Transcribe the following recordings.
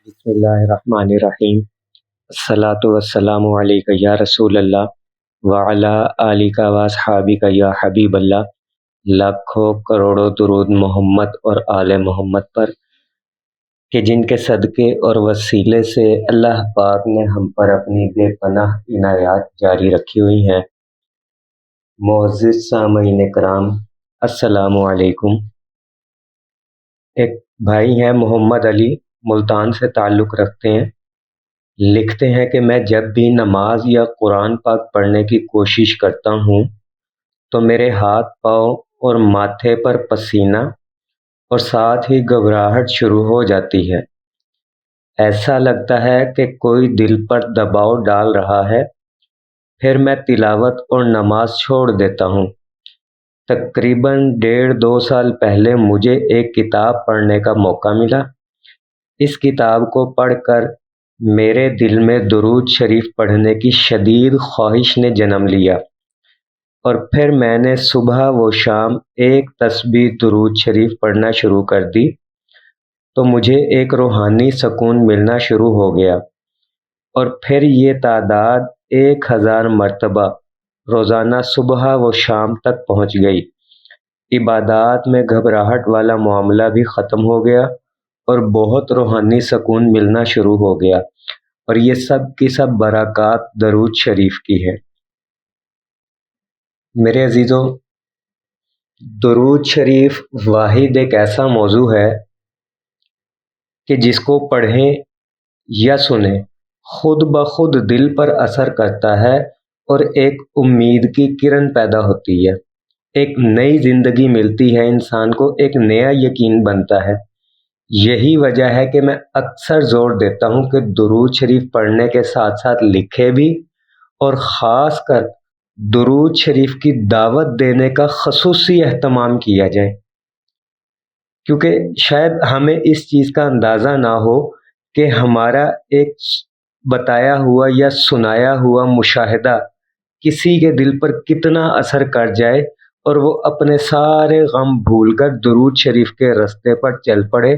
بسم اللہ الرحمن الرحیم۔ الصلاۃ والسلام علیک یا رسول اللہ وعلی آلک و اصحابک یا حبیب اللہ۔ لاکھوں کروڑوں درود محمد اور آل محمد پر کہ جن کے صدقے اور وسیلے سے اللہ پاک نے ہم پر اپنی بے پناہ عنایات جاری رکھی ہوئی ہیں۔ معزز سامعین کرام، السلام علیکم۔ ایک بھائی ہیں محمد علی، ملتان سے تعلق رکھتے ہیں، لکھتے ہیں کہ میں جب بھی نماز یا قرآن پاک پڑھنے کی کوشش کرتا ہوں تو میرے ہاتھ پاؤں اور ماتھے پر پسینہ اور ساتھ ہی گھبراہٹ شروع ہو جاتی ہے۔ ایسا لگتا ہے کہ کوئی دل پر دباؤ ڈال رہا ہے۔ پھر میں تلاوت اور نماز چھوڑ دیتا ہوں۔ تقریباً 1.5-2 سال پہلے مجھے ایک کتاب پڑھنے کا موقع ملا۔ اس کتاب کو پڑھ کر میرے دل میں درود شریف پڑھنے کی شدید خواہش نے جنم لیا، اور پھر میں نے صبح و شام ایک تسبیح درود شریف پڑھنا شروع کر دی تو مجھے ایک روحانی سکون ملنا شروع ہو گیا، اور پھر یہ تعداد 1000 مرتبہ روزانہ صبح و شام تک پہنچ گئی۔ عبادات میں گھبراہٹ والا معاملہ بھی ختم ہو گیا اور بہت روحانی سکون ملنا شروع ہو گیا، اور یہ سب کی سب برکات درود شریف کی ہے۔ میرے عزیزو، درود شریف واحد ایک ایسا موضوع ہے کہ جس کو پڑھیں یا سنیں خود بخود دل پر اثر کرتا ہے، اور ایک امید کی کرن پیدا ہوتی ہے، ایک نئی زندگی ملتی ہے انسان کو، ایک نیا یقین بنتا ہے۔ یہی وجہ ہے کہ میں اکثر زور دیتا ہوں کہ درود شریف پڑھنے کے ساتھ ساتھ لکھے بھی، اور خاص کر درود شریف کی دعوت دینے کا خصوصی اہتمام کیا جائے، کیونکہ شاید ہمیں اس چیز کا اندازہ نہ ہو کہ ہمارا ایک بتایا ہوا یا سنایا ہوا مشاہدہ کسی کے دل پر کتنا اثر کر جائے، اور وہ اپنے سارے غم بھول کر درود شریف کے رستے پر چل پڑے،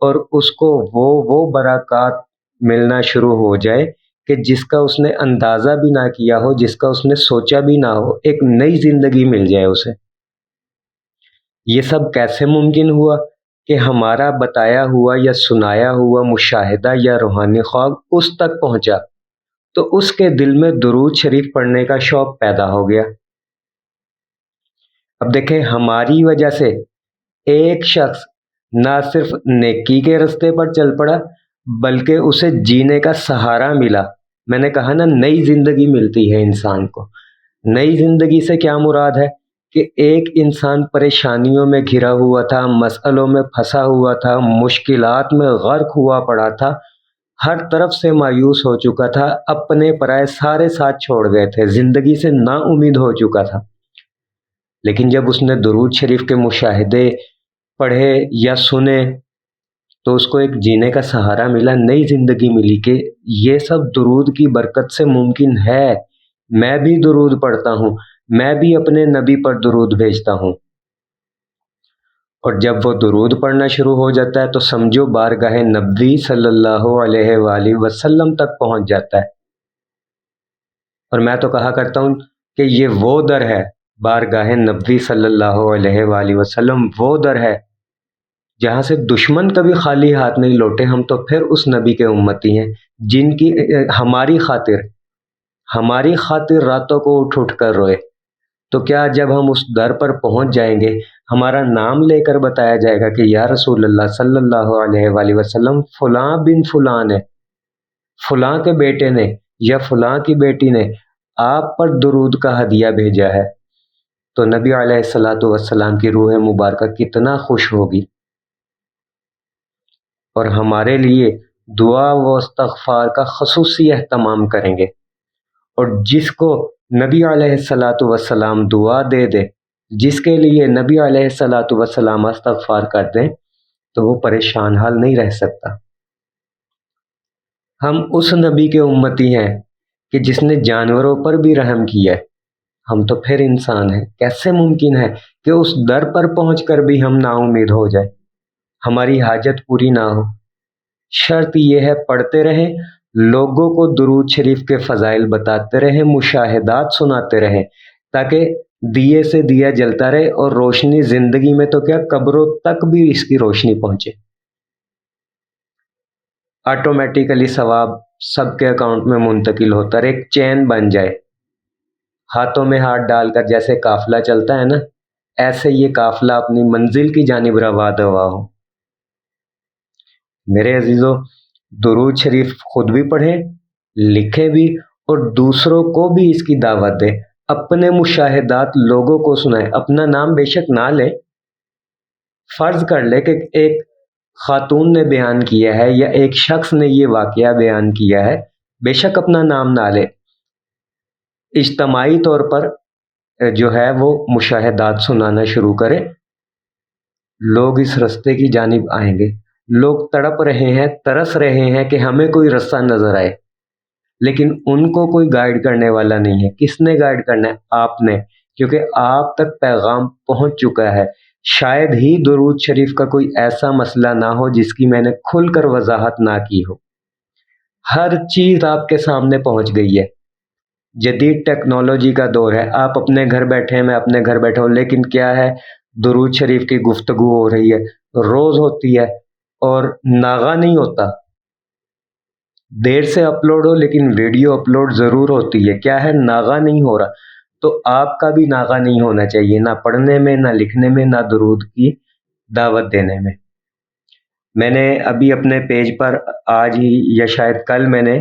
اور اس کو وہ برکات ملنا شروع ہو جائے کہ جس کا اس نے اندازہ بھی نہ کیا ہو، جس کا اس نے سوچا بھی نہ ہو، ایک نئی زندگی مل جائے اسے۔ یہ سب کیسے ممکن ہوا کہ ہمارا بتایا ہوا یا سنایا ہوا مشاہدہ یا روحانی خواب اس تک پہنچا، تو اس کے دل میں درود شریف پڑھنے کا شوق پیدا ہو گیا۔ اب دیکھیں، ہماری وجہ سے ایک شخص نہ صرف نیکی کے رستے پر چل پڑا بلکہ اسے جینے کا سہارا ملا۔ میں نے کہا نا، نئی زندگی ملتی ہے انسان کو۔ نئی زندگی سے کیا مراد ہے کہ ایک انسان پریشانیوں میں گھرا ہوا تھا، مسئلوں میں پھنسا ہوا تھا، مشکلات میں غرق ہوا پڑا تھا، ہر طرف سے مایوس ہو چکا تھا، اپنے پرائے سارے ساتھ چھوڑ گئے تھے، زندگی سے نا امید ہو چکا تھا۔ لیکن جب اس نے درود شریف کے مشاہدے پڑھے یا سنے تو اس کو ایک جینے کا سہارا ملا، نئی زندگی ملی کہ یہ سب درود کی برکت سے ممکن ہے۔ میں بھی درود پڑھتا ہوں، میں بھی اپنے نبی پر درود بھیجتا ہوں، اور جب وہ درود پڑھنا شروع ہو جاتا ہے تو سمجھو بارگاہ نبوی صلی اللہ علیہ وآلہ وسلم تک پہنچ جاتا ہے۔ اور میں تو کہا کرتا ہوں کہ یہ وہ در ہے، بارگاہ نبوی صلی اللہ علیہ وآلہ وسلم وہ در ہے جہاں سے دشمن کبھی خالی ہاتھ نہیں لوٹے۔ ہم تو پھر اس نبی کے امتی ہیں جن کی ہماری خاطر راتوں کو اٹھ اٹھ کر روئے۔ تو کیا جب ہم اس در پر پہنچ جائیں گے، ہمارا نام لے کر بتایا جائے گا کہ یا رسول اللہ صلی اللہ علیہ وآلہ وسلم فلاں بن فلاں نے، فلاں کے بیٹے نے یا فلاں کی بیٹی نے آپ پر درود کا ہدیہ بھیجا ہے، تو نبی علیہ الصلوۃ والسلام کی روح مبارکہ کتنا خوش ہوگی، اور ہمارے لیے دعا و استغفار کا خصوصی اہتمام کریں گے۔ اور جس کو نبی علیہ الصلوۃ والسلام دعا دے دے، جس کے لیے نبی علیہ الصلوۃ والسلام استغفار کر دیں، تو وہ پریشان حال نہیں رہ سکتا۔ ہم اس نبی کے امتی ہیں کہ جس نے جانوروں پر بھی رحم کیا ہے۔ ہم تو پھر انسان ہیں، کیسے ممکن ہے کہ اس در پر پہنچ کر بھی ہم نا امید ہو جائے، ہماری حاجت پوری نہ ہو؟ شرط یہ ہے پڑھتے رہیں، لوگوں کو درود شریف کے فضائل بتاتے رہیں، مشاہدات سناتے رہیں، تاکہ دیے سے دیا جلتا رہے اور روشنی زندگی میں تو کیا قبروں تک بھی اس کی روشنی پہنچے۔ آٹومیٹیکلی ثواب سب کے اکاؤنٹ میں منتقل ہوتا رہے، ایک چین بن جائے، ہاتھوں میں ہاتھ ڈال کر جیسے قافلہ چلتا ہے نا، ایسے یہ قافلہ اپنی منزل کی جانب روا دوا ہو۔ میرے عزیزو، درود شریف خود بھی پڑھیں، لکھیں بھی، اور دوسروں کو بھی اس کی دعوت دیں، اپنے مشاہدات لوگوں کو سنائیں۔ اپنا نام بے شک نہ لیں، فرض کر لے کہ ایک خاتون نے بیان کیا ہے یا ایک شخص نے یہ واقعہ بیان کیا ہے، بے شک اپنا نام نہ لے، اجتماعی طور پر جو ہے وہ مشاہدات سنانا شروع کرے، لوگ اس رستے کی جانب آئیں گے۔ لوگ تڑپ رہے ہیں، ترس رہے ہیں کہ ہمیں کوئی رستہ نظر آئے، لیکن ان کو کوئی گائیڈ کرنے والا نہیں ہے۔ کس نے گائیڈ کرنا ہے؟ آپ نے، کیونکہ آپ تک پیغام پہنچ چکا ہے۔ شاید ہی درود شریف کا کوئی ایسا مسئلہ نہ ہو جس کی میں نے کھل کر وضاحت نہ کی ہو۔ ہر چیز آپ کے سامنے پہنچ گئی ہے۔ جدید ٹیکنالوجی کا دور ہے، آپ اپنے گھر بیٹھے ہیں، میں اپنے گھر بیٹھا ہوں، لیکن کیا ہے، درود شریف کی گفتگو ہو رہی ہے، روز ہوتی ہے، اور ناغہ نہیں ہوتا۔ دیر سے اپلوڈ ہو لیکن ویڈیو اپلوڈ ضرور ہوتی ہے، کیا ہے، ناغہ نہیں ہو رہا۔ تو آپ کا بھی ناغہ نہیں ہونا چاہیے، نہ پڑھنے میں، نہ لکھنے میں، نہ درود کی دعوت دینے میں۔ میں نے ابھی اپنے پیج پر آج ہی یا شاید کل میں نے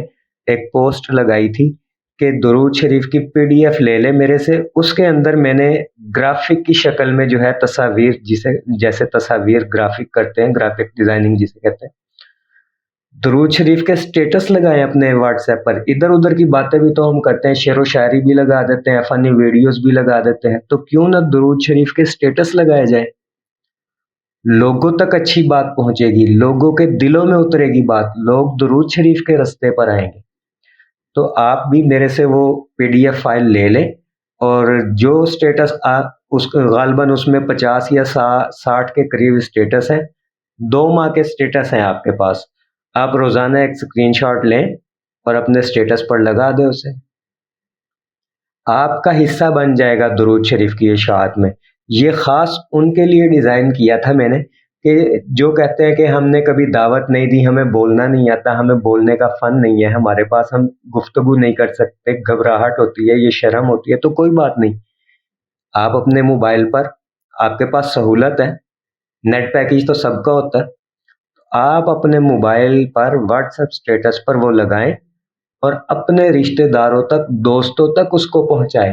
ایک پوسٹ لگائی تھی کہ درود شریف کی پی ڈی ایف لے لے میرے سے، اس کے اندر میں نے گرافک کی شکل میں جو ہے تصاویر، جیسے تصاویر گرافک کرتے ہیں، گرافک ڈیزائننگ جسے کہتے ہیں، درود شریف کے سٹیٹس لگائیں اپنے واٹس ایپ پر۔ ادھر ادھر کی باتیں بھی تو ہم کرتے ہیں، شعر و شاعری بھی لگا دیتے ہیں، فنی ویڈیوز بھی لگا دیتے ہیں، تو کیوں نہ درود شریف کے سٹیٹس لگائے جائیں؟ لوگوں تک اچھی بات پہنچے گی، لوگوں کے دلوں میں اترے گی بات، لوگ درود شریف کے رستے پر آئیں گے۔ تو آپ بھی میرے سے وہ پی ڈی ایف فائل لے لیں، اور جو سٹیٹس غالباً اس میں 50 یا 60 کے قریب سٹیٹس ہیں، 2 ماہ کے سٹیٹس ہیں آپ کے پاس، آپ روزانہ ایک اسکرین شاٹ لیں اور اپنے سٹیٹس پر لگا دیں اسے، آپ کا حصہ بن جائے گا درود شریف کی اشاعت میں۔ یہ خاص ان کے لیے ڈیزائن کیا تھا میں نے کہ جو کہتے ہیں کہ ہم نے کبھی دعوت نہیں دی، ہمیں بولنا نہیں آتا، ہمیں بولنے کا فن نہیں ہے ہمارے پاس، ہم گفتگو نہیں کر سکتے، گھبراہٹ ہوتی ہے، یہ شرم ہوتی ہے، تو کوئی بات نہیں، آپ اپنے موبائل پر، آپ کے پاس سہولت ہے، نیٹ پیکیج تو سب کا ہوتا ہے، آپ اپنے موبائل پر واٹس ایپ سٹیٹس پر وہ لگائیں اور اپنے رشتہ داروں تک، دوستوں تک اس کو پہنچائیں۔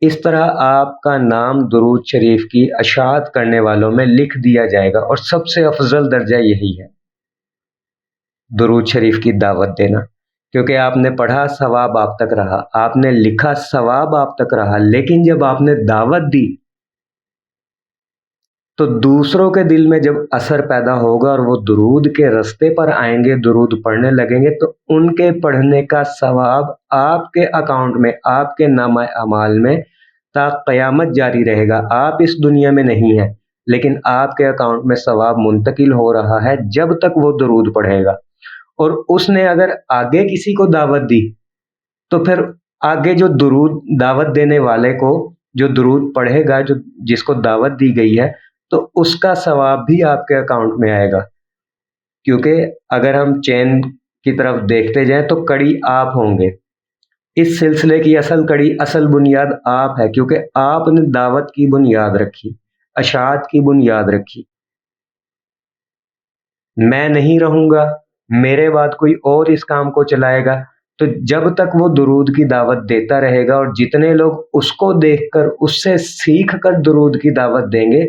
اس طرح آپ کا نام درود شریف کی اشاعت کرنے والوں میں لکھ دیا جائے گا، اور سب سے افضل درجہ یہی ہے، درود شریف کی دعوت دینا، کیونکہ آپ نے پڑھا، ثواب آپ تک رہا، آپ نے لکھا، ثواب آپ تک رہا، لیکن جب آپ نے دعوت دی تو دوسروں کے دل میں جب اثر پیدا ہوگا اور وہ درود کے رستے پر آئیں گے، درود پڑھنے لگیں گے، تو ان کے پڑھنے کا ثواب آپ کے اکاؤنٹ میں، آپ کے نامہ اعمال میں تا قیامت جاری رہے گا۔ آپ اس دنیا میں نہیں ہیں، لیکن آپ کے اکاؤنٹ میں ثواب منتقل ہو رہا ہے جب تک وہ درود پڑھے گا۔ اور اس نے اگر آگے کسی کو دعوت دی تو پھر آگے جو درود دعوت دینے والے کو، جو درود پڑھے گا، جس کو دعوت دی گئی ہے، تو اس کا ثواب بھی آپ کے اکاؤنٹ میں آئے گا، کیونکہ اگر ہم چین کی طرف دیکھتے جائیں تو کڑی آپ ہوں گے، اس سلسلے کی اصل کڑی، اصل بنیاد آپ ہے، کیونکہ آپ نے دعوت کی بنیاد رکھی، اشاعت کی بنیاد رکھی۔ میں نہیں رہوں گا، میرے بعد کوئی اور اس کام کو چلائے گا، تو جب تک وہ درود کی دعوت دیتا رہے گا، اور جتنے لوگ اس کو دیکھ کر، اس سے سیکھ کر درود کی دعوت دیں گے،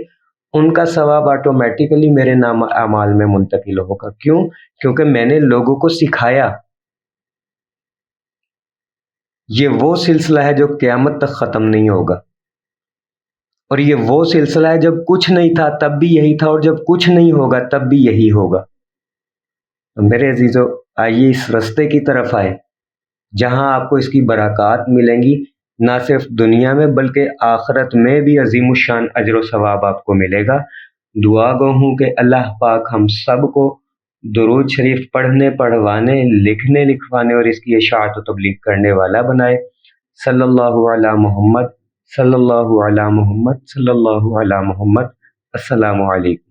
ان کا ثواب آٹومیٹیکلی میرے نام اعمال میں منتقل ہوگا۔ کیوں؟ کیونکہ میں نے لوگوں کو سکھایا۔ یہ وہ سلسلہ ہے جو قیامت تک ختم نہیں ہوگا، اور یہ وہ سلسلہ ہے جب کچھ نہیں تھا تب بھی یہی تھا، اور جب کچھ نہیں ہوگا تب بھی یہی ہوگا۔ تو میرے عزیزو، آئیے اس رستے کی طرف آئے جہاں آپ کو اس کی برکات ملیں گی، نہ صرف دنیا میں بلکہ آخرت میں بھی عظیم الشان اجر و ثواب آپ کو ملے گا۔ دعا گو ہوں کہ اللہ پاک ہم سب کو درود شریف پڑھنے، پڑھوانے، لکھنے، لکھوانے اور اس کی اشاعت و تبلیغ کرنے والا بنائے۔ صلی اللہ علی محمد، صلی اللہ علی محمد، صلی اللہ علی محمد۔ السلام علیکم۔